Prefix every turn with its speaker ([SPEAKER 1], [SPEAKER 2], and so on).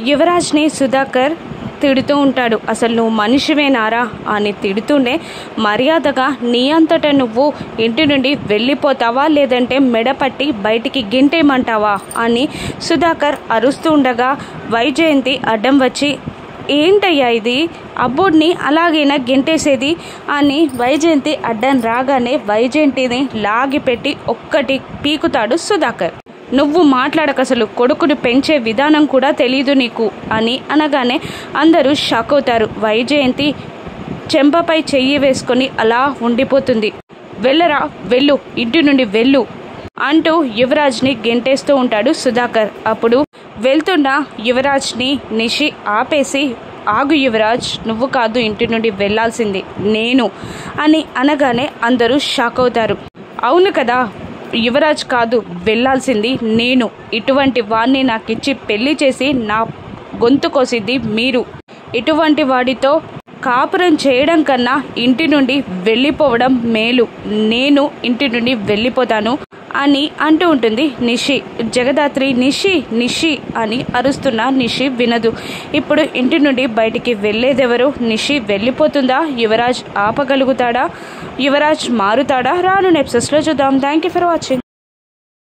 [SPEAKER 1] యువరాజ్ని సుధాకర్ తిడుతూ ఉంటాడు. అసలు నువ్వు మనిషివేనారా అని తిడుతూనే మర్యాదగా నీ అంతట నువ్వు ఇంటి నుండి వెళ్ళిపోతావా లేదంటే మెడపట్టి బయటికి గింటేయమంటావా అని సుధాకర్ అరుస్తూ ఉండగా వైజయంతి అడ్డం వచ్చి ఏంటయ్యా ఇది, అబ్బోడిని అలాగైనా గెంటేసేది అని వైజయంతి అడ్డం రాగానే వైజయంతిని లాగిపెట్టి ఒక్కటి పీకుతాడు సుధాకర్. నువ్వు మాట్లాడక, అసలు కొడుకుని పెంచే విధానం కూడా తెలీదు నీకు అని అనగానే అందరూ షాక్ అవుతారు. వైజయంతి చెంపపై చెయ్యి వేసుకొని అలా ఉండిపోతుంది. వెళ్ళరా, వెళ్ళు, ఇంటి నుండి వెళ్ళు అంటూ యువరాజ్ని గెంటేస్తూ ఉంటాడు సుధాకర్. అప్పుడు వెళ్తున్న యువరాజ్ని నిషి ఆపేసి, ఆగు యువరాజ్, నువ్వు కాదు ఇంటి నుండి వెళ్ళాల్సింది నేను అని అనగానే అందరూ షాక్ అవుతారు. అవును కదా, యువరాజ్ కాదు వెళ్ళాల్సింది నేను, ఇటువంటి వాడిని నాకిచ్చి పెళ్లి చేసి నా గొంతు కోసింది మీరు, ఇటువంటి వాడితో కాపురం చేయడం కన్నా ఇంటి నుండి వెళ్ళిపోవడం మేలు, నేను ఇంటి నుండి వెళ్ళిపోతాను అని అంటూ ఉంటుంది నిషి. జగదాత్రి నిషి నిషి అని అరుస్తున్నా నిషి వినదు. ఇప్పుడు ఇంటి నుండి బయటికి వెళ్ళేదెవరు? నిషి వెళ్ళిపోతుందా? యువరాజ్ ఆపగలుగుతాడా? యువరాజ్ మారుతాడా? రాను ఎపిసోడ్స్లో చూద్దాం. Thank you for watching.